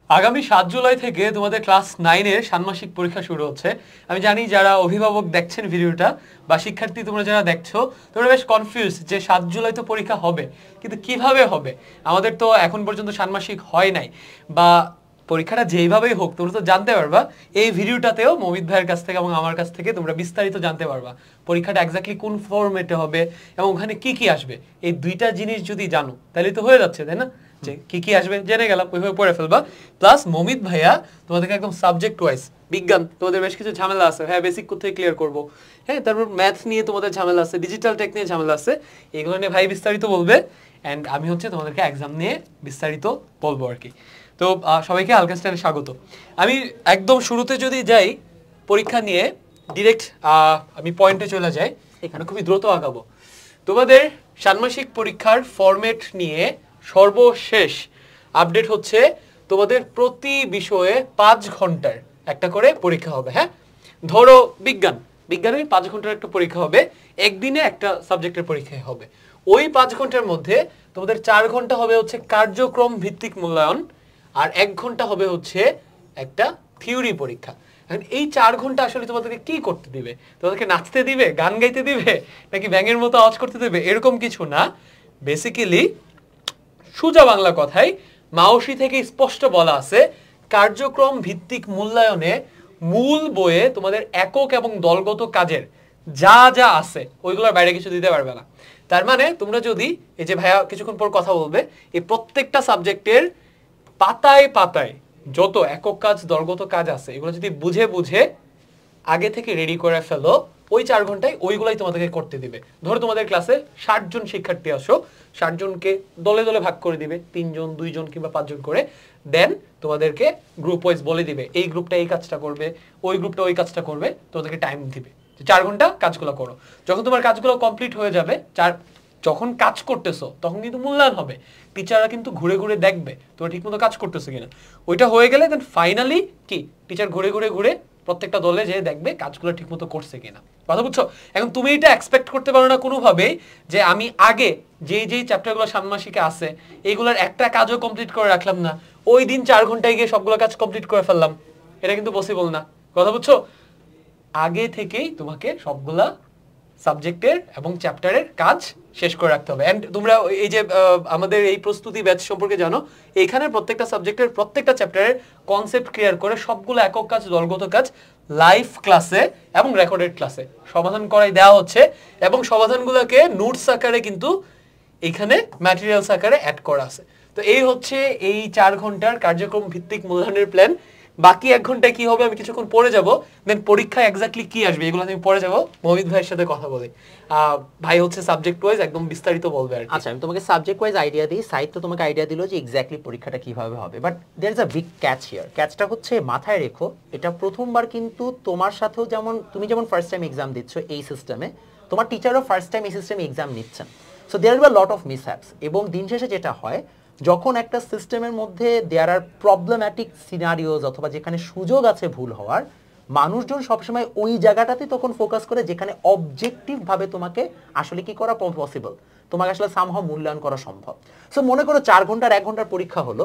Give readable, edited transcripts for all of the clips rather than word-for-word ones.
আগামী 7 জুলাই থেকে তোমাদের ক্লাস 9 এর ষান্মাসিক পরীক্ষা শুরু হচ্ছে। আমি জানি যারা অভিভাবক দেখছেন ভিডিওটা বা শিক্ষার্থী তোমরা যারা দেখছো তোমরা বেশ কনফিউজ যে 7 জুলাই তো পরীক্ষা হবে, কিন্তু কিভাবে হবে? আমাদের তো এখন পর্যন্ত ষান্মাসিক হয় নাই, বা পরীক্ষাটা যেইভাবেই হোক তোমরা তো জানতে পারবা। এই ভিডিওটাতেও মমিত ভাইয়ের কাছ থেকে এবং আমার কাছ থেকে তোমরা বিস্তারিত জানতে পারবা পরীক্ষাটা এক্স্যাক্টলি কোন ফরম্যাটে হবে এবং ওখানে কি কি আসবে। এই দুইটা জিনিস যদি জানো তাহলে তো হয়ে যাচ্ছে, তাই না? যে কি কি আসবে জেনে গেলাম, ওইভাবে পড়ে ফেলবা। প্লাস মমিত ভাইয়া তোমাদেরকে একদম সাবজেক্ট ওয়াইজ, বিজ্ঞান তোমাদের বেশ কিছু ঝামেলা আছে, হ্যাঁ বেসিক কোথায় ক্লিয়ার করবো, হ্যাঁ তারপর ম্যাথ নিয়ে তোমাদের ঝামেলা আছে, ডিজিটাল টেক নিয়ে ঝামেলা আছে, এগুলো নিয়ে ভাই বিস্তারিত বলবে। অ্যান্ড আমি হচ্ছে তোমাদেরকে এক্সাম নিয়ে বিস্তারিত বলবো আর কি। তো সবাইকে হালকা স্টাইলে স্বাগত। আমি একদম শুরুতে যদি যাই পরীক্ষা নিয়ে, ডিরেক্ট আমি পয়েন্টে চলে যাই, এখানে খুবই দ্রুত আগাবো। তোমাদের ষান্মাসিক পরীক্ষার ফরম্যাট নিয়ে সর্বশেষ আপডেট হচ্ছে তোমাদের প্রতি বিষয়ে 5 ঘন্টার একটা করে পরীক্ষা হবে। হ্যাঁ, ধরো বিজ্ঞানের 5 ঘন্টার একটা পরীক্ষা হবে, একদিনে একটা সাবজেক্টের পরীক্ষা হবে। ওই 5 ঘন্টার মধ্যে তোমাদের 4 ঘন্টা হবে হচ্ছে কার্যক্রম ভিত্তিক মূল্যায়ন, আর 1 ঘন্টা হবে হচ্ছে একটা থিওরি পরীক্ষা। এই 4 ঘন্টা আসলে তোমাদেরকে কি করতে দিবে? তোমাদেরকে নাচতে দিবে, গান গাইতে দিবে, নাকি ব্যাঙের মতো আওয়াজ করতে দিবে? এরকম কিছু না। বেসিক্যালি সোজা বাংলা কথায় মাওসি থেকে স্পষ্ট বলা আছে, কার্যক্রম ভিত্তিক মূল্যায়নে মূল বইয়ে তোমাদের একক এবং দলগত কাজের যা যা আছে ওইগুলোর বাইরে কিছু দিতে পারবে না। তার মানে তোমরা যদি, এই যে ভাইয়া কিছুক্ষণ পর কথা বলবে, এই প্রত্যেকটা সাবজেক্টের পাতায় পাতায় যত একক কাজ দলগত কাজ আছে এগুলো যদি বুঝে বুঝে আগে থেকে রেডি করে ফেলো, ওই 4 ঘন্টায় ওইগুলাই তোমাদেরকে করতে দিবে। ধরো তোমাদের ক্লাসে 60 জন শিক্ষার্থী আসো, 60 জনকে দলে দলে ভাগ করে দিবে, 3 জন 2 জন কিংবা 5 জন করে। দেন তোমাদেরকে গ্রুপ ওয়াইজ বলে দিবে এই গ্রুপটা এই কাজটা করবে, ওই গ্রুপটা ওই কাজটা করবে, তোমাদেরকে টাইম দিবে 4 ঘন্টা কাজগুলো করো। যখন তোমার কাজগুলো কমপ্লিট হয়ে যাবে, যখন কাজ করতেছো তখন কিন্তু মূল্যায়ন হবে, টিচাররা কিন্তু ঘুরে ঘুরে দেখবে তোমরা ঠিকমতো কাজ করতেছো কিনা। ওইটা হয়ে গেলে দেন ফাইনালি কি টিচার ঘুরে ঘুরে ঘুরে প্রত্যেকটা দলে যে দেখবে কাজগুলো ঠিকমতো করছে কিনা। কথা বুঝছো? এখন তুমি এটা এক্সপেক্ট করতে পারো না কোনোভাবেই যে আমি আগে যেই চ্যাপ্টারগুলো ষান্মাসিকে আছে এইগুলোর একটা কাজও কমপ্লিট করে রাখলাম না, ওই দিন 4 ঘন্টায় গিয়ে সবগুলো কাজ কমপ্লিট করে ফেললাম। এটা কিন্তু পসিবল না। কথা বুঝছো? আগে থেকেই তোমাকে সবগুলা সাবজেক্টের এবং চ্যাপ্টারের কাজ শেষ করে রাখতে হবে। এন্ড তোমরা এই যে আমাদের এই প্রস্তুতি ব্যাচ সম্পর্কে জানো, এইখানে প্রত্যেকটা সাবজেক্টের প্রত্যেকটা চ্যাপ্টারের কনসেপ্ট ক্লিয়ার করে সবগুলো একক কাজ দলগত কাজ লাইভ ক্লাসে এবং রেকর্ডেড ক্লাসে সমাধান করাই দেওয়া হচ্ছে, এবং সমাধানগুলোকে নোটস আকারে কিন্তু এখানে ম্যাটেরিয়ালস আকারে অ্যাড করা আছে। তো এই হচ্ছে এই 4 ঘন্টার কার্যক্রম ভিত্তিক মূল্যায়নের প্ল্যান। বাকি 1 ঘন্টায় কি হবে আমি কিছুক্ষণ পরে যাব, দেন পরীক্ষায় এক্স্যাক্টলি কি আসবে এগুলো আমি পরে যাব, মমিত ভাইয়ের সাথে কথা বলি। ভাই হচ্ছে সাবজেক্ট ওয়াইজ একদম বিস্তারিত বলবে আর কি। আচ্ছা, আমি তোমাকে সাবজেক্ট ওয়াইজ আইডিয়া দিই, সাইড তো তোমাকে আইডিয়া দিল যে এক্স্যাক্টলি পরীক্ষাটা কিভাবে হবে, but there is a big catch here. ক্যাচটা হচ্ছে মাথায় রেখো, এটা প্রথমবার কিন্তু তোমার সাথেও যেমন তুমি যেমন ফার্স্ট টাইম এক্সাম দিচ্ছ এই সিস্টেমে, তোমার টিচারও ফার্স্ট টাইম এই সিস্টেমে এক্সাম নিচ্ছেন। So there will be lot of mishaps, এবং দিন শেষে যেটা হয় যখন একটা সিস্টেমের মধ্যে দেয়ার আর প্রবলেম্যাটিক সিনারিওজ অথবা যেখানে সুযোগ আছে ভুল হওয়ার, মানুষজন সবসময় ওই জায়গাটাতে তখন ফোকাস করে যেখানে অবজেক্টিভ ভাবে তোমাকে আসলে কি করা পসিবল, তোমাকে আসলে সামহাও মূল্যায়ন করা সম্ভব। সো মনে করো 4 ঘন্টার 1 ঘন্টার পরীক্ষা হলো,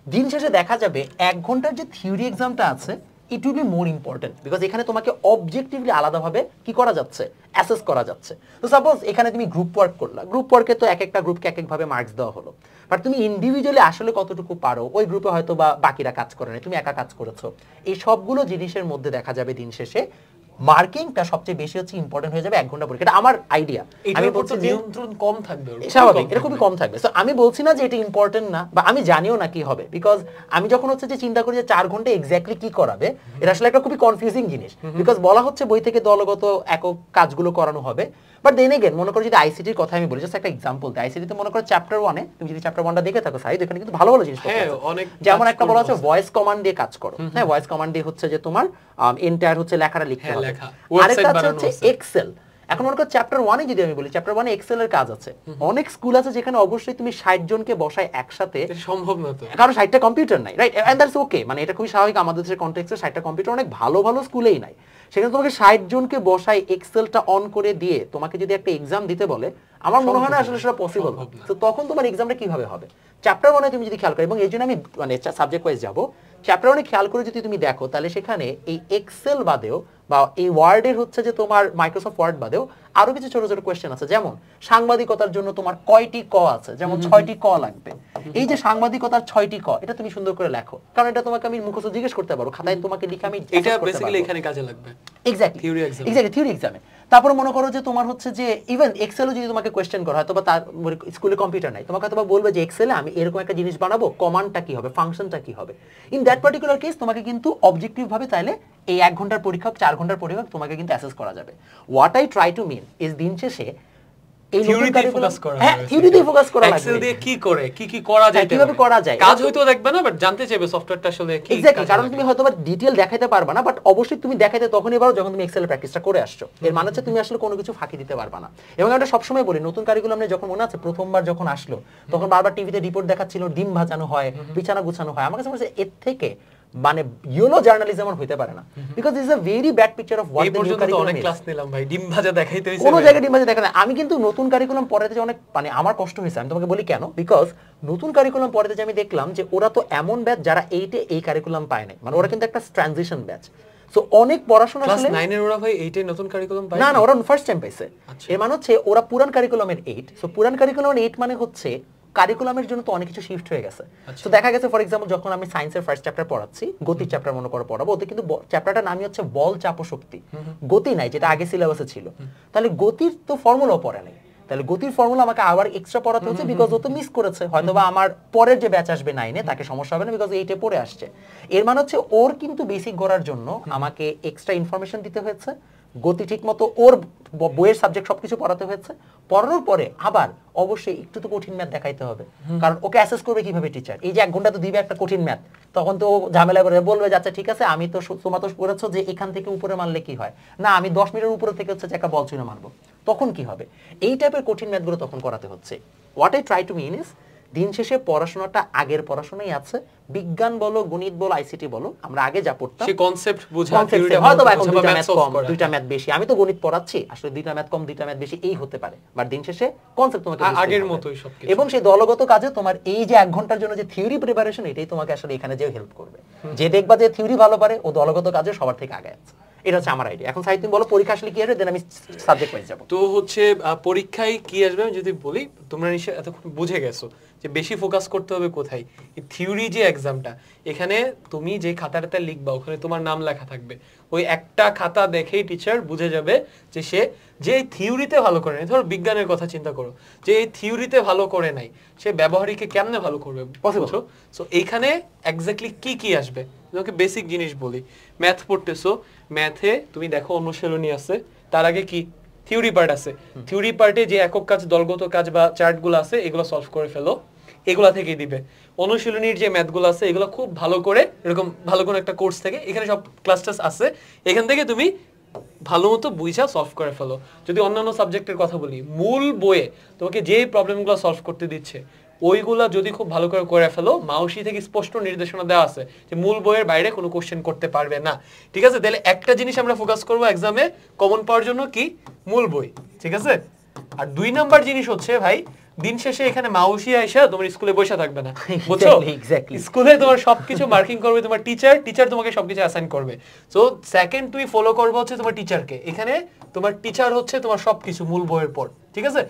দিন শেষে দেখা যাবে 1 ঘন্টার যে থিওরি এক্সামটা আছে it will be more important, because এখানে তোমাকে অবজেক্টিভলি আলাদাভাবে কি করা যাচ্ছে, অ্যাসেস করা যাচ্ছে। তো সাপোজ এখানে তুমি গ্রুপ ওয়ার্ক করলা, গ্রুপ ওয়ার্কে তো এক একটা গ্রুপকে এক একভাবে মার্কস দেওয়া হলো, বাট তুমি ইন্ডিভিজুয়ালি আসলে কতটুকু পারো, ওই গ্রুপে হয়তো বা বাকিরা কাজ করে না, তুমি একা কাজ করেছো, এই সবগুলো জিনিসের মধ্যে দেখা যাবে দিন শেষে মার্কিংটা সবচেয়ে বেশি হচ্ছে ইম্পর্টেন্ট হয়ে যাবে 1 ঘন্টা পরীক্ষা। এটা আমার আইডিয়া, আমি বলছি নিয়ন্ত্রণ কম থাকবে, স্বাভাবিক, এটা খুবই কম থাকবে। সো আমি বলছি না যে এটা ইম্পর্টেন্ট না, বা আমি জানিও না কি হবে, বিকজ আমি যখন হচ্ছে যে চিন্তা করি যে 4 ঘন্টা এক্স্যাক্টলি কি করাবে, এটা আসলে একটা খুবই কনফিউজিং জিনিস, বিকজ বলা হচ্ছে বই থেকে দলগত একক কাজগুলো করানো হবে, বাট দেন এগেন মনে করো যদি আইসিটির কথা আমি বলি, জাস্ট একটা এক্সাম্পল দিই, আইসিটিতে মনে করো চ্যাপ্টার 1 এ তুমি যদি চ্যাপ্টার 1টা দেখে থাকো সাইড, এখানে কিন্তু ভালো ভালো জিনিস আছে, যেমন একটা বলা হচ্ছে ভয়েস কমান্ড দিয়ে কাজ করো। হ্যাঁ, ভয়েস কমান্ড দিয়ে হচ্ছে যে তোমার এন্টায়ার হচ্ছে লেখাটা লিখতে হবে, আরেকটা হচ্ছে এক্সেল। এখন মনে করো চ্যাপ্টার 1 এ যদি আমি বলি, চ্যাপ্টার 1 এ এক্সেল এর কাজ আছে। অনেক স্কুল আছে যেখানে অবশ্যই তুমি 60 জনকে বসায় একসাথে, সম্ভব না তো, কারণ 60টা কম্পিউটার নাই, রাইট? এন্ড দ্যাটস ওকে, মানে এটা খুবই স্বাভাবিক, আমাদের দেশের কনটেক্সটে 60টা কম্পিউটার অনেক ভালো ভালো স্কুলেই নাই। সেখানে তোমাকে 60 জনকে বসায় এক্সেলটা অন করে দিয়ে তোমাকে যদি একটা এক্সাম দিতে বলে, আমার মনে হয় না আসলে সেটা পসিবল। তো তখন তোমার এক্সামটা কিভাবে হবে? চ্যাপ্টার 1 তুমি যদি খেয়াল করো, এবং এই জন্য আমি মানে সাবজেক্ট ওয়াইজ যাবো, চ্যাপ্টার 1 খেয়াল করে যদি তুমি দেখো তাহলে সেখানে এই এক্সেল বাদেও বা এই ওয়ার্ডের হচ্ছে যে তোমার মাইক্রোসফট ওয়ার্ড বাদেও আরো কিছু ছোট ছোট কোয়েশ্চেন আছে, যেমন সাংবাদিকতার জন্য তোমার কয়টি ক আছে, যেমন 6টি ক লাগবে। এই যে সাংবাদিকতার 6টি ক, এটা তুমি সুন্দর করে লেখো, কারণ এটা তোমাকে আমি মুখস্থ জিজ্ঞেস করতে পারবো, খাতায় তোমাকে লিখে আমি এটা বেসিক্যালি এখানে কাজে লাগবে এক্স্যাক্টলি থিওরি থিওরি এক্সামে। তারপর মনে করো যে তোমার হচ্ছে যে ইভেন এক্সেলও যদি তোমাকে কোয়েশ্চেন করা হয়, অথবা তার স্কুলে কম্পিউটার নাই, তোমাকে হয়তো বলবে যে এক্সেলে আমি এরকম একটা জিনিস বানাবো, কমান্ডটা কি হবে, ফাংশনটা কি হবে। ইন দ্যাট পার্টিকুলার কেস তোমাকে কিন্তু অবজেক্টিভ ভাবে চাইলে এই 1 ঘন্টার পরীক্ষা 4 ঘন্টার পরীক্ষা তোমাকে কিন্তু অ্যাসেস করা যাবে। What I try to mean is দিন শেষে এই থিওরিতে ফোকাস করা হ্যাঁ থিওরিতে ফোকাস করা লাগবে, এক্সেল দিয়ে কি করে কি করা যায়, কিভাবে করা যায়, কাজ হয়তো দেখবে না বাট জানতে চাইবে সফটওয়্যারটা আসলে কি। এক্স্যাক্টলি, কারণ তুমি হয়তো ডিটেইল দেখাইতে পারবা না, বাট অবশ্যই তুমি দেখাইতে তখনই পারো যখন তুমি এক্সেলের প্র্যাকটিসটা করে আসছো। এর মানে হচ্ছে তুমি আসলে কোনো কিছু ফাঁকি দিতে পারবা না। এবং আমরা সবসময় বলি নতুন কারিকুলামে যখন মনে আছে প্রথমবার যখন আসলো তখন বারবার টিভিতে রিপোর্ট দেখাচ্ছিল ডিম ভাজানো হয়, বিছানা গুছানো হয়। আমার কাছে মনে হচ্ছে এর থেকে মানে ইউনো জার্নালিজম হইতে পারে না, because is a very bad picture of what the new curriculum. অনেক ক্লাস নিলাম ভাই, ডিম ভাজা দেখাইতে হইছে, কোনো জায়গায় ডিম ভাজা দেখা না। আমি কিন্তু নতুন কারিকুলাম পড়াতে যে অনেক মানে আমার কষ্ট হয়েছে, আমি তোমাকে বলি কেন, বিকজ নতুন কারিকুলাম পড়াতে যে আমি দেখলাম যে ওরা তো এমন ব্যাচ যারা 8 এই কারিকুলাম পায় না, মানে ওরা কিন্তু একটা ট্রানজিশন ব্যাচ। সো অনেক পড়াশোনা ক্লাস আসলে 9 এর ওরা ভাই 8 এর নতুন কারিকুলাম পায় না, ওরা ফার্স্ট টাইম পাইছে। এর মানে হচ্ছে ওরা পুরান কারিকুলামের 8, সো পুরান কারিকুলামের 8 মানে হচ্ছে কারিকুলামের জন্য তো অনেক কিছু শিফট হয়ে গেছে। তো দেখা গেছে ফর এক্সাম্পল যখন আমি সায়েন্সের ফার্স্ট চ্যাপ্টার পড়াচ্ছি, গতির চ্যাপ্টার মনে করো পড়াবো, ওতে কিন্তু চ্যাপ্টারটার নামই হচ্ছে বল চাপ ও শক্তি, গতি নাই যেটা আগে সিলেবাসে ছিল। তাহলে গতির তো ফর্মুলাও পড়ে নাই, তাহলে গতির ফর্মুলা আমাকে আবার এক্সট্রা পড়াতে হচ্ছে, বিকজ ও তো মিস করেছে। হয়তোবা আমার পরের যে ব্যাচ আসবে 9-এ তাকে সমস্যা হবে না, বিকজ 8-এ পড়ে আসছে। এর মানে হচ্ছে ওর কিন্তু বেসিক গড়ার জন্য আমাকে এক্সট্রা ইনফরমেশন দিতে হয়েছে, গতি ঠিক মতো ওর বইয়ের সাবজেক্ট সবকিছু পড়াতে হয়েছে। পড়ানোর পরে আবার অবশ্যই একটু তো কঠিন ম্যাথ দেখাইতে হবে, কারণ ওকে অ্যাসেস করবে কিভাবে টিচার। এই যে 1 ঘন্টা তো দিবে একটা কঠিন ম্যাথ, তখন তো ঝামেলা করে বলবে যাচ্ছে ঠিক আছে আমি তো তোমরা তো করেছো যে এখান থেকে উপরে মারলে কি হয়, না আমি 10 মিটার উপরে থেকে হচ্ছে যে একটা বল ছুঁড়ে মারবো, তখন কি হবে। এই টাইপের কঠিন ম্যাথগুলো তখন করাতে হচ্ছে। What I try to mean is দিন শেষে পড়াশোনাটা আগের পড়াশোনাই আছে, বিজ্ঞান বলো গণিত বলো আইসিটি বলো, আমরা আগে যা পড়তাম সেই কনসেপ্ট বোঝা, থিওরিটা হয়তো এখন 2টা ম্যাথ কম 2টা ম্যাথ বেশি, আমি তো গণিত পড়াচ্ছি আসলে 2টা ম্যাথ কম 2টা ম্যাথ বেশি এই হতে পারে, বাট দিন শেষে কনসেপ্ট তোমাকে আগের মতোই সবকিছু। এবং সেই দলগত কাজে তোমার এই যে 1 ঘন্টার জন্য যে থিওরি প্রিপারেশন, এটাই তোমাকে আসলে এখানে যে হেল্প করবে। যে দেখবা যে থিওরি ভালো পারে ও দলগত কাজে সবার থেকে আগে আছে। এটা হচ্ছে আমার আইডিয়া। এখন সাহিত্য বলো পরীক্ষা আসলে কি আসবে, দেন আমি সাবজেক্ট ওয়াইজ যাব। তো হচ্ছে পরীক্ষায় কি আসবে আমি যদি বলি, তোমরা নিশ্চয়ই এতক্ষণ বুঝে গেছো যে বেশি ফোকাস করতে হবে কোথায়। এই থিওরি যে এক্সামটা, এখানে তুমি যে খাতাটাতে লিখবা ওখানে তোমার নাম লেখা থাকবে। ওই একটা খাতা দেখেই টিচার বুঝে যাবে যে সে যে থিওরিতে ভালো করে নাই, ধরো বিজ্ঞানের কথা চিন্তা করো, যে এই থিওরিতে ভালো করে নাই সে ব্যবহারিকে কেমনে ভালো করবে পসিবল। সো এইখানে এক্স্যাক্টলি কি আসবে, তোমাকে বেসিক জিনিস বলি। ম্যাথ পড়তেছো, ম্যাথে তুমি দেখো অনুশীলনী আছে, তার আগে কি থিওরি পার্ট আছে। থিওরি পার্টে যে একক কাজ দলগত কাজ বা চার্টগুলো আছে এগুলো সলভ করে ফেলো, এগুলা থেকেই দিবে। অনুশীলনীর যে ম্যাথগুলো আছে এগুলো খুব ভালো করে, এরকম ভালো কোনো একটা কোর্স থেকে এখানে সব ক্লাস টাস আছে, এখান থেকে তুমি ভালো মতো বুঝা সলভ করে ফেলো। যদি অন্যান্য সাবজেক্টের কথা বলি, মূল বইয়ে তোমাকে যে প্রবলেমগুলো সলভ করতে দিচ্ছে ওইগুলা যদি খুব ভালো করে ফেলো, মাউসি থেকে স্পষ্ট নির্দেশনা দেওয়া আছে যে মূল বইয়ের বাইরে কোনো কোশ্চেন করতে পারবে না। ঠিক আছে, তাহলে একটা জিনিস আমরা ফোকাস করবো এক্সামে কমন পাওয়ার জন্য, কি মূল বই। ঠিক আছে, আর 2 নাম্বার জিনিস হচ্ছে ভাই দিন শেষে এখানে মাউসি আইসা তোমার স্কুলে বসে থাকবে না, বুঝছো? স্কুলে তোমার সবকিছু মার্কিং করবে তোমার টিচার তোমাকে সবকিছু অ্যাসাইন করবে। সো সেকেন্ড তুমি ফলো করবে হচ্ছে তোমার টিচারকে। এখানে তোমার টিচার হচ্ছে তোমার সবকিছু মূল বইয়ের পর। ঠিক আছে,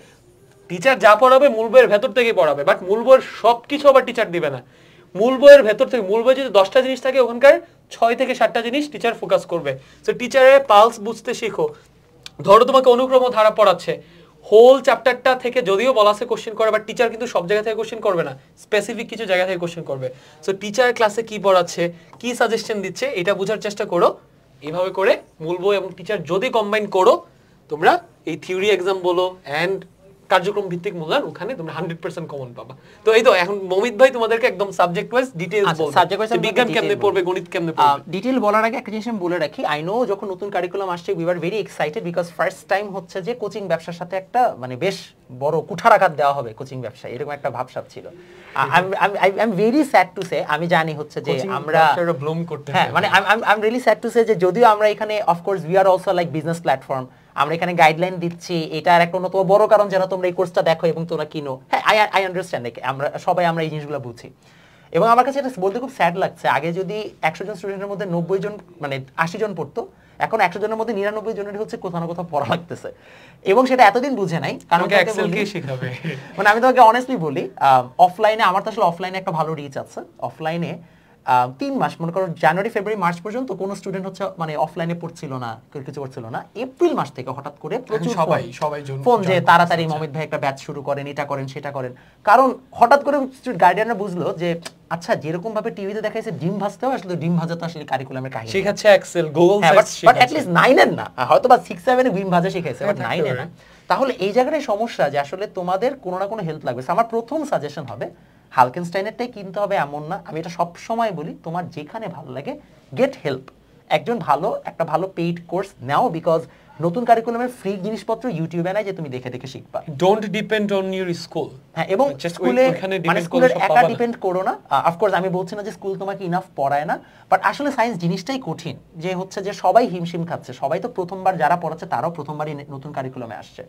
টিচার যা পড়াবে মূল বইয়ের ভেতর থেকেই পড়াবে, বাট মূল বইয়ের সবকিছু আবার টিচার দিবে না। মূল বইয়ের ভেতর থেকে, মূল বই যদি 10টা জিনিস থাকে ওখানকার 6 থেকে 7টা জিনিস টিচার ফোকাস করবে। সো টিচারের পালস বুঝতে শেখো। ধরো তোমাকে অনুক্রম ধারা পড়াচ্ছে, হোল চ্যাপ্টারটা থেকে যদিও বলা আছে কোশ্চেন করে, বাট টিচার কিন্তু সব জায়গা থেকে কোশ্চেন করবে না, স্পেসিফিক কিছু জায়গা থেকে কোশ্চেন করবে। সো টিচার ক্লাসে কি পড়াচ্ছে, কি সাজেশন দিচ্ছে, এটা বোঝার চেষ্টা করো। এইভাবে করে মূল বই এবং টিচার যদি কম্বাইন করো, তোমরা এই থিওরি এক্সাম বলো অ্যান্ড কার্যক্রম ভিত্তিক মূল্যায়ন, ওখানে তোমরা 100% কমন পাবা। তো এই তো এখন মমিত ভাই তোমাদেরকে একদম সাবজেক্ট ওয়াইজ ডিটেইলস বলবো, বিজ্ঞান কেমনে পড়বে, গণিত কেমনে পড়বে। ডিটেইল বলার আগে একটা জিনিস আমি বলে রাখি, আই নো যখন নতুন কারিকুলাম আসছে we are very excited, because first time হচ্ছে যে কোচিং ব্যবসার সাথে একটা মানে বেশ বড় কুঠারাঘাত দেওয়া হবে কোচিং ব্যবসায়, এরকম একটা ভাবসাব ছিল। I am very sad to say, আমি জানি হচ্ছে যে আমরা ব্লুম করতে, হ্যাঁ মানে I am really sad to say যে যদিও আমরা এখানে of course we are also like business platform, আমরা এখানে গাইডলাইন দিচ্ছি, এটা আর একটা অন্যতম বড় কারণ যেন তোমরা এই কোর্সটা দেখো এবং তোমরা কিনো। হ্যাঁ, আই আন্ডারস্ট্যান্ড, আমরা এই জিনিসগুলো বুঝি। এবং আমার কাছে এটা বলতে খুব স্যাড লাগছে, আগে যদি 100 জন স্টুডেন্টের মধ্যে 90 জন মানে 80 জন পড়তো, এখন 100 জনের মধ্যে 99 জনের হচ্ছে কোথাও না কোথাও পড়া লাগতেছে। এবং সেটা এতদিন বুঝে নাই, কারণ এক্সেল কে শেখাবে। মানে আমি তোমাকে অনেস্টলি বলি, অফলাইনে আমার তো আসলে অফলাইনে একটা ভালো রিচ আছে। অফলাইনে 3 মাস, মনে করো জানুয়ারি ফেব্রুয়ারি মার্চ পর্যন্ত কোনো স্টুডেন্ট হচ্ছে মানে অফলাইনে পড়ছিল না, কিছু করছিল না। এপ্রিল মাস থেকে হঠাৎ করে প্রচুর সবাই ফোন যে তাড়াতাড়ি মমিত ভাই একটা ব্যাচ শুরু করেন, এটা করেন সেটা করেন। কারণ হঠাৎ করে গার্ডিয়ানরা বুঝলো যে আচ্ছা যেরকম ভাবে টিভিতে দেখাইছে ডিম ভাজতেও আসলে ডিম ভাজা তো আসলে কারিকুলামের কাহিনী শেখাচ্ছে Excel Google search, but at least 9 এর না, হয়তো বা 6 7 এ ডিম ভাজা শিখাইছে, বাট 9 এর না। তাহলে এই জায়গাটাই সমস্যা যে আসলে তোমাদের কোনো না কোনো হেল্প লাগবে। আমার প্রথম সাজেশন হবে হালকেনস্টাইনেরটাই কিনতে হবে এমন না, আমি এটা সব সময় বলি, তোমার যেখানে ভালো লাগে গেট হেল্প। একটা ভালো পেইড কোর্স নাও, বিকজ নতুন কারিকুলামের ফ্রি জিনিসপত্র ইউটিউবে নাই যে তুমি দেখে দেখে শিখবা। Don't depend on your school. হ্যাঁ, এবং স্কুলের একা ডিপেন্ড করো না। অফকোর্স আমি বলছি না যে স্কুল তোমাকে ইনাফ পড়ায় না, বাট আসলে সায়েন্স জিনিসটাই কঠিন, যে হচ্ছে যে সবাই হিমশিম খাচ্ছে, সবাই তো প্রথমবার যারা পড়াচ্ছে তারাও প্রথমবারই নতুন কারিকুলামে আসছে।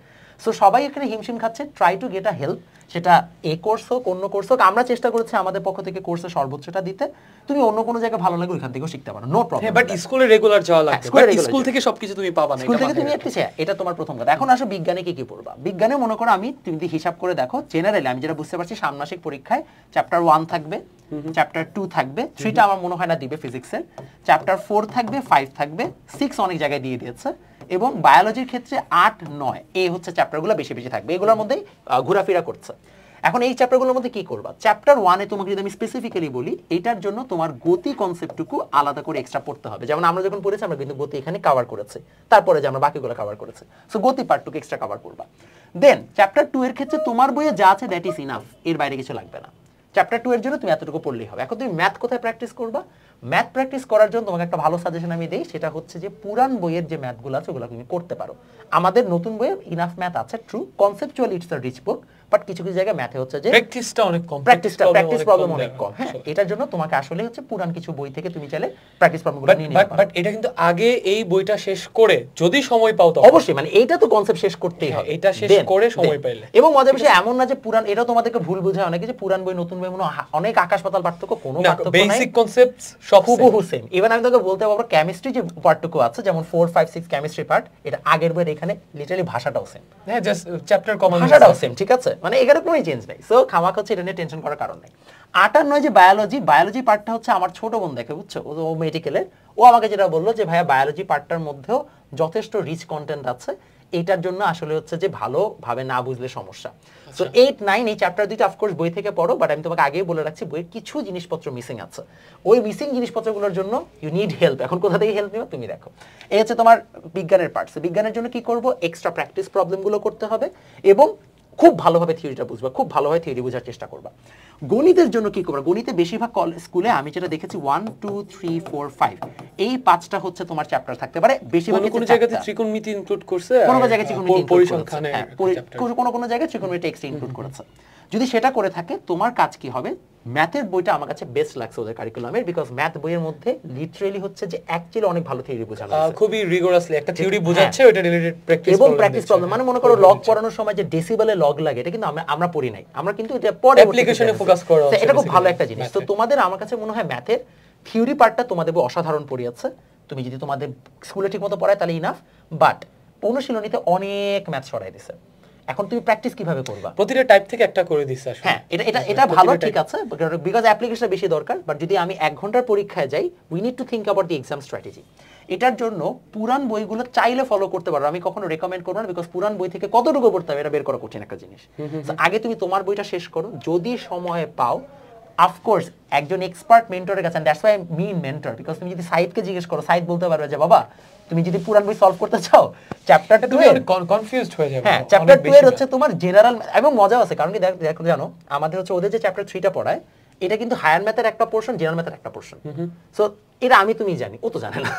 সো সবাই এখানে হিমশিম খাচ্ছে, try to get a help. সেটা এই কোর্স হোক অন্য কোর্স হোক, আমরা চেষ্টা করেছি আমাদের পক্ষ থেকে কোর্সের সর্বোচ্চটা দিতে। তুমি অন্য কোনো জায়গায় ভালো লাগে ওইখান থেকেও শিখতে পারো, নো প্রবলেম। বাট স্কুলে রেগুলার যাওয়া লাগবে, বাট স্কুল থেকে সবকিছু তুমি পাবা না। স্কুল থেকে তুমি এটা তোমার প্রথম কথা। এখন আসো বিজ্ঞানে কি কি পড়বা। বিজ্ঞানে মনে করো তুমি যদি হিসাব করে দেখো, জেনারেলি আমি যেটা বুঝতে পারছি, ষান্মাসিক পরীক্ষায় চ্যাপ্টার 1 থাকবে, চ্যাপ্টার 2 থাকবে, 3টা আমার মনে হয় না দিবে ফিজিক্সের, চ্যাপ্টার 4 থাকবে, 5 থাকবে, 6 অনেক জায়গায় দিয়ে দিয়েছে, এবং বায়োলজির ক্ষেত্রে 8 9 এই হচ্ছে চ্যাপ্টারগুলো বেশি বেশি থাকবে, এগুলোর মধ্যে ঘোরাফেরা করছে। এখন এই চ্যাপ্টারগুলোর মধ্যে কি করবা? চ্যাপ্টার 1 এ তোমাকে যদি আমি স্পেসিফিক্যালি বলি, এটার জন্য তোমার গতি কনসেপ্টটুকু আলাদা করে এক্সট্রা পড়তে হবে। যেমন আমরা যখন পড়েছি, আমরা কিন্তু গতি এখানে কভার করেছি, তারপরে যে আমরা বাকিগুলো কভার করেছি, সো গতি পার্টটুকু এক্সট্রা কভার করবা। দেন চ্যাপ্টার 2 এর ক্ষেত্রে তোমার বইয়ে যা আছে দ্যাট ইজ ইনাফ, এর বাইরে কিছু লাগবে না। চ্যাপ্টার 2 এর জন্য তুমি এতটুকু পড়লেই হবে। এখন তুমি ম্যাথ কোথায় প্র্যাকটিস করবা? ম্যাথ প্র্যাকটিস করার জন্য তোমাকে একটা ভালো সাজেশন আমি দেই, সেটা হচ্ছে যে পুরান বইয়ের যে ম্যাথগুলো আছে ওগুলো তুমি করতে পারো। আমাদের নতুন বইয়ে ইনাফ ম্যাথ আছে, true, conceptually it's a rich book, but কিছু কিছু জায়গায় ম্যাথে হচ্ছে যে প্র্যাকটিসটা অনেক কম, প্র্যাকটিস প্রবলেম অনেক কম। হ্যাঁ, এটার জন্য তোমাকে আসলে হচ্ছে পুরান কিছু বই থেকে তুমি চাইলে প্র্যাকটিস প্রবলেমগুলো নিয়ে নিতে পারো। বাট এটা কিন্তু আগে এই বইটা শেষ করে যদি সময় পাও তো অবশ্যই, মানে এইটা তো কনসেপ্ট শেষ করতেই হবে, এটা শেষ করে সময় পাইলে। এবং মজার বিষয় এমন না যে পুরান, এটাও তোমাদেরকে ভুল বোঝায় অনেকে যে পুরান বই নতুন বই মনে অনেক আকাশ পাতাল পার্থক্য, কোনো পার্থক্য নাই, বেসিক কনসেপ্টস সব হুবহু সেম। ইভেন আমি তোকে বলতে পারবো কেমিস্ট্রি যে পার্টটুকু আছে, যেমন 4 5 6 কেমিস্ট্রি পার্ট, এটা আগের বইয়ের এখানে লিটারালি ভাষাটাও সেম। হ্যাঁ, জাস্ট চ্যাপ্টার কমন, ভাষাটাও সেম, ঠিক আছে, মানে এখানে কোনো চেঞ্জ নাই। সো খামাক হচ্ছে এটা নিয়ে টেনশন করার কারণ নাই। 8 আর 9 যে বায়োলজি পার্টটা হচ্ছে আমার ছোট বোন দেখে, বুঝছো, ও মেডিকেলের, ও আমাকে যেটা বললো যে ভাইয়া বায়োলজি পার্টটার মধ্যেও যথেষ্ট রিচ কন্টেন্ট আছে, এটার জন্য আসলে হচ্ছে যে ভালোভাবে না বুঝলে সমস্যা। সো 8 9 এই চ্যাপ্টার দুইটা অফকোর্স বই থেকে পড়ো, বাট আমি তোমাকে আগেই বলে রাখছি বইয়ের কিছু জিনিসপত্র মিসিং আছে। ওই মিসিং জিনিসপত্রগুলোর জন্য ইউ নিড হেল্প। এখন কোথা থেকে হেল্প নিও তুমি দেখো। এই হচ্ছে তোমার বিজ্ঞানের পার্টস। বিজ্ঞানের জন্য কি করব? এক্সট্রা প্র্যাকটিস প্রবলেমগুলো করতে হবে এবং খুব ভালোভাবে থিওরিটা বুঝবা, খুব ভালোভাবে থিওরি বোঝার চেষ্টা করবা। গণিতের জন্য কি করবা? গণিতে বেশিরভাগ স্কুলে আমি যেটা দেখেছি 1 2 3 4 5 এই 5টা হচ্ছে তোমার চ্যাপ্টার থাকতে পারে। বেশিরভাগ কোন জায়গাতে ত্রিকোণমিতি ইনক্লুড করছে, কোন জায়গায় ত্রিকোণমিতি পরিসংখ্যানে, কোন জায়গায় ত্রিকোণমিতি এক্সট্রা ইনক্লুড করেছে। যদি সেটা করে থাকে, তোমার কাজ কি হবে? ম্যাথের বইটা আমার কাছে বেস্ট লাগছে ওদের কারিকুলামের, বিকজ ম্যাথ বইয়ের মধ্যে লিটারালি হচ্ছে যে অ্যাকচুয়ালি অনেক ভালো থিওরি বোঝানো আছে, খুবই রিগোরাসলি একটা থিওরি বোঝাচ্ছে, ওটা রিলেটেড প্র্যাকটিস এবং প্র্যাকটিস প্রবলেম, মানে মনে করো লগ পড়ানোর সময় যে ডেসিবেলে লগ লাগে, এটা কিন্তু আমরা পড়ি নাই, আমরা কিন্তু এটা পরে অ্যাপ্লিকেশনে ফোকাস করা হচ্ছে। এটা খুব ভালো একটা জিনিস। তো তোমাদের আমার কাছে মনে হয় ম্যাথের থিওরি পার্টটা তোমাদের অসাধারণ পড়িয়েছে। তুমি যদি তোমাদের স্কুলে ঠিকমতো পড়ায় তাহলে ইনাফ, বাট অনুশীলনীতে অনেক ম্যাথ সরাই দিছে। এখন তুমি প্র্যাকটিস কিভাবে করবা? প্রতিটা টাইপ থেকে একটা করে দিছে আসলে। হ্যাঁ, এটা ভালো, ঠিক আছে, বিকজ অ্যাপ্লিকেশনটা বেশি দরকার। বাট যদি আমি 1 ঘন্টার পরীক্ষায় যাই, we need to think about the exam strategy. এটার জন্য পুরান বইগুলো চাইলে ফলো করতে পারো, আমি কখনো রেকমেন্ড করব না, বিকজ পুরান বই থেকে কতটুকু পড়তে হবে এটা বের করা কঠিন একটা জিনিস। আগে তুমি তোমার বইটা শেষ করো, যদি সময় পাও। অফকোর্স একজন এক্সপার্ট মেন্টরের কাছে, that's why mean mentor, because তুমি যদি সাইদকে জিজ্ঞেস করো, সাইদ বলতে পারবে যে বাবা তুমি যদি পুরান বই সলভ করতে চাও, চ্যাপ্টার 2 এর কনফিউজড হয়ে যাবে। হ্যাঁ, চ্যাপ্টার 2 এর হচ্ছে তোমার জেনারেল, এবং মজা আছে কারণ কি দেখো জানো, আমাদের হচ্ছে ওদের যে চ্যাপ্টার 3টা পড়ায়, এটা কিন্তু হায়ার ম্যাথের একটা পোরশন, জেনারেল ম্যাথের একটা পোরশন। সো এটা তুমি জানি, ও তো জানে না,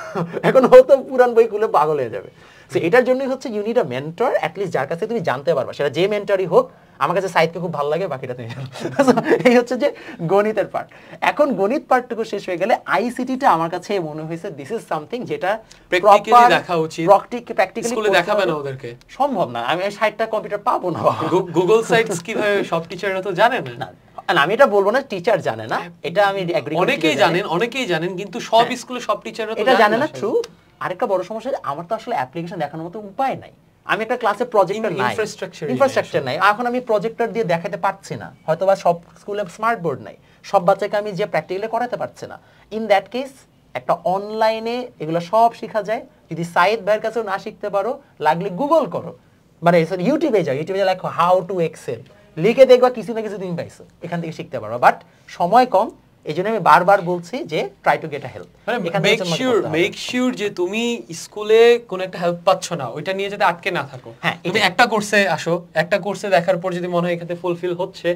এখন ও তো পুরান বই খুলে পাগল হয়ে যাবে। সো এটার জন্যই হচ্ছে you need a mentor, at least যার কাছে তুমি জানতে পারবা, সেটা যে মেন্টরই হোক। আমার কাছে সাহিত্য খুব ভালো লাগে, বাকিটা তুমি জানো। এই হচ্ছে যে গণিতের পার্ট। এখন গণিত পার্টটুকু শেষ হয়ে গেলে আইসিটিটা আমার কাছে মনে হয়েছে দিস ইজ সামথিং যেটা প্র্যাকটিক্যালি দেখা উচিত, প্র্যাকটিক্যালি স্কুলে দেখাবে না ওদেরকে, সম্ভব না। আমি 60টা কম্পিউটার পাবো না। গুগল সাইটস কিভাবে সব টিচাররা তো জানে না। আমি এটা বলবো না টিচার জানে না, এটা আমি অনেকেই জানেন কিন্তু সব স্কুলে সব টিচাররা তো এটা জানে না। ট্রু। আরেকটা বড় সমস্যা, আমার তো আসলে অ্যাপ্লিকেশন দেখানোর মতো উপায় নাই। আমি একটা ক্লাসে প্রজেক্টর নাই, ইনফ্রাস্ট্রাকচার নাই, এখন আমি প্রজেক্টর দিয়ে দেখাতে পারছি না। হয়তোবা সব স্কুলে স্মার্ট বোর্ড নাই, সব বাচ্চাকে আমি যে প্র্যাকটিক্যালি করাতে পারছি না। ইন দ্যাট কেস একটা অনলাইনে এগুলো সব শেখা যায়। যদি সাইদ ভাইয়ের কাছেও না শিখতে পারো, লাগলে গুগল করো, মানে ইউটিউবে যাও, লেখো হাউ টু এক্সেল, লিখে দেখবা কিছু না কিছু তুমি পাইছো, এখান থেকে শিখতে পারো। বাট সময় কম, এই জন্য আমি বারবার বলছি যে try to get a help. Make sure যে তুমি স্কুলে কোন একটা হেল্প পাচ্ছ না, ওইটা নিয়ে যাতে আটকে না থাকো। হ্যাঁ, তুমি একটা কোর্সে আসো, একটা কোর্সে দেখার পর যদি মনে হয় এখানে ফুলফিল হচ্ছে,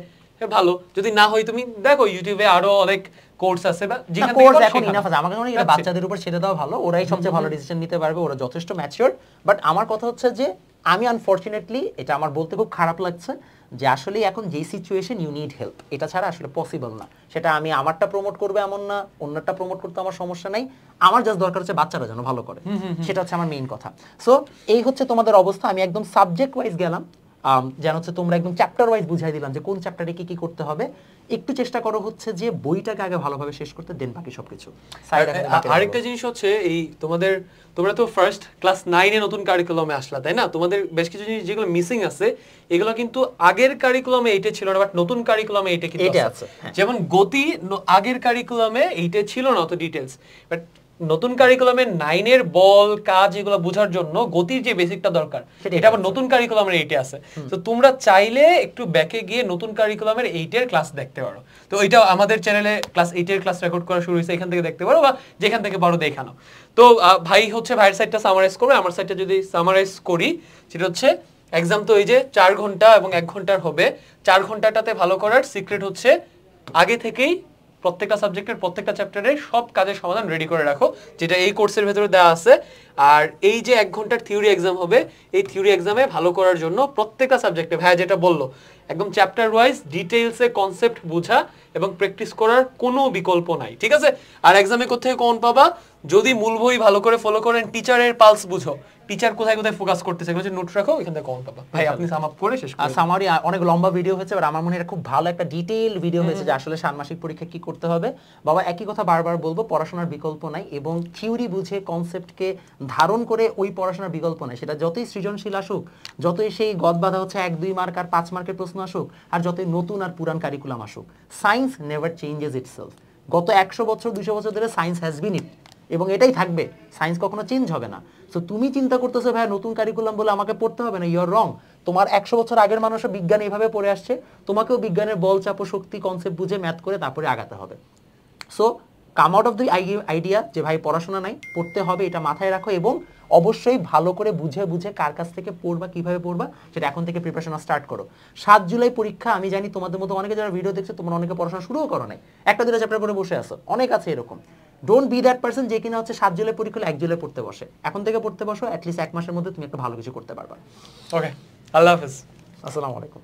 ভালো। যদি না হয় তুমি দেখো ইউটিউবে আরো অনেক কোর্স আছে, বা যেখান থেকে কোর্স এখন ইনাফ আছে। আমাকে মনে হয় এটা বাচ্চাদের উপর ছেড়ে দেওয়া ভালো, ওরাই সবচেয়ে ভালো ডিসিশন নিতে পারবে, ওরা যথেষ্ট ম্যাচিউরড। বাট আমার কথা হচ্ছে যে আমি আনফরচুনেটলি, এটা আমার বলতে খুব খারাপ লাগছে, যে আসলে এখন যে সিচুয়েশন ইউ নিড হেল্প, এটা ছাড়া আসলে পসিবল না। সেটা আমি আমারটা প্রমোট করবে এমন না, অন্যটা প্রমোট করতে আমার সমস্যা নাই, আমার জাস্ট দরকার হচ্ছে বাচ্চারা যেন ভালো করে, সেটা হচ্ছে আমার মেইন কথা। সো এই হচ্ছে তোমাদের অবস্থা। আমি একদম সাবজেক্ট ওয়াইজ গেলাম, যেন হচ্ছে তোমরা একদম চ্যাপ্টার ওয়াইজ বুঝাই দিলাম যে কোন চ্যাপ্টারে কি কি করতে হবে। একটু চেষ্টা করো হচ্ছে যে বইটাকে আগে ভালোভাবে শেষ করতে, দেন বাকি সবকিছু। আরেকটা জিনিস হচ্ছে এই তোমরা তো ফার্স্ট ক্লাস 9 এ নতুন কারিকুলামে আসলা, তাই না? তোমাদের বেশ কিছু জিনিস যেগুলো মিসিং আছে, এগুলো কিন্তু আগের কারিকুলামে এইটা ছিল না, বাট নতুন কারিকুলামে এইটা কিন্তু আছে। যেমন গতি আগের কারিকুলামে এইটা ছিল না অত ডিটেইলস, বাট নতুন কারিকুলামে 9 এর বল কাজ এগুলো বোঝার জন্য গতির যে বেসিকটা দরকার, এটা আবার নতুন কারিকুলামের এইটা আছে। তো তোমরা চাইলে একটু ব্যাকে গিয়ে নতুন কারিকুলামের 8 এর ক্লাস দেখতে পারো। তো এটা আমাদের চ্যানেলে ক্লাস 8 এর ক্লাস রেকর্ড করা শুরু হয়েছে, এখান থেকে দেখতে পারো, বা যেখান থেকে পারো দেখানো। তো ভাই হচ্ছে ভাইয়ের সাইডটা সামারাইজ করবে, আমার সাইডটা যদি সামারাইজ করি, সেটা হচ্ছে এক্সাম তো এই যে 4 ঘন্টা এবং 1 ঘন্টার হবে। 4 ঘন্টাটাতে ভালো করার সিক্রেট হচ্ছে আগে থেকেই প্রত্যেকটা সাবজেক্টের প্রত্যেকটা চ্যাপ্টারে সব কাজের সমাধান রেডি করে রাখো, যেটা এই কোর্সের ভেতরে দেওয়া আছে। আর এই যে 1 ঘন্টার থিওরি এক্সাম হবে, এই থিওরি এক্সামে ভালো করার জন্য প্রত্যেকটা সাবজেক্টে ভাইয়া যেটা বললো, একদম চ্যাপ্টার ওয়াইজ ডিটেইলসে কনসেপ্ট বোঝা এবং প্র্যাকটিস করার কোনো বিকল্প নাই, ঠিক আছে? আর এক্সামে কোথায় কোন পাবা, যদি মূল বই ভালো করে ফলো করেন, টিচারের পালস বুঝো, টিচার কোথায় কোথায় ফোকাস করতেছে এগুলো নোট রাখো, এখান থেকে কম পাবা। ভাই আপনি সাম আপ করে শেষ করুন। সামারি অনেক লম্বা ভিডিও হয়েছে, বাট আমার মনে হয় এটা খুব ভালো একটা ডিটেইল ভিডিও হয়েছে যে আসলে ষান্মাসিক পরীক্ষা কি করতে হবে। বাবা একই কথা বারবার বলবো, পড়াশোনার বিকল্প নাই, এবং থিওরি বুঝে কনসেপ্টকে ধারণ করে ওই পড়াশোনার বিকল্প নাই। সেটা যতই সৃজনশীল আসুক, যতই সেই গদ বাঁধা হচ্ছে 1-2 মার্ক আর 5 মার্কের প্রশ্ন আসুক, আর যতই নতুন আর পুরান কারিকুলাম আসুক, সায়েন্স নেভার চেঞ্জেস ইটসেলফ। গত 100 বছর 200 বছর ধরে সায়েন্স হ্যাজ বিন ইট, এবং এটাই থাকবে। সায়েন্স কখনো চেঞ্জ হবে না। সো তুমি চিন্তা করতেছো ভাই নতুন কারিকুলাম বলে আমাকে পড়তে হবে না, ইউ আর রং। তোমার 100 বছর আগের মানুষও বিজ্ঞান এইভাবে পড়ে আসছে, তোমাকেও বিজ্ঞানের বল চাপ ও শক্তি কনসেপ্ট বুঝে ম্যাথ করে তারপরে আগাতে হবে। So come out of the idea যে ভাই পড়াশোনা নাই, পড়তে হবে, এটা মাথায় রাখো, এবং অবশ্যই ভালো করে বুঝে বুঝে কার কাছ থেকে পড়বা, কিভাবে পড়বা, সেটা এখন থেকে প্রিপারেশন স্টার্ট করো। 7 জুলাই পরীক্ষা। আমি জানি তোমাদের মধ্যে অনেকে যারা ভিডিও দেখছে, তোমরা অনেকে পড়াশোনা শুরুও করো নাই, 1-2 চ্যাপ্টার করে বসে আছো, অনেক আছে এরকম। ডোন্ট বি দ্যাট পারসন যে কিনা হচ্ছে 7 জুলাই পরীক্ষা হলে 1 জুলাই পড়তে বসে। এখন থেকে পড়তে বসো, অ্যাটলিস্ট 1 মাসের মধ্যে তুমি একটা ভালো কিছু করতে পারবা। ওকে, আল্লাহ হাফেজ, আসসালামু আলাইকুম।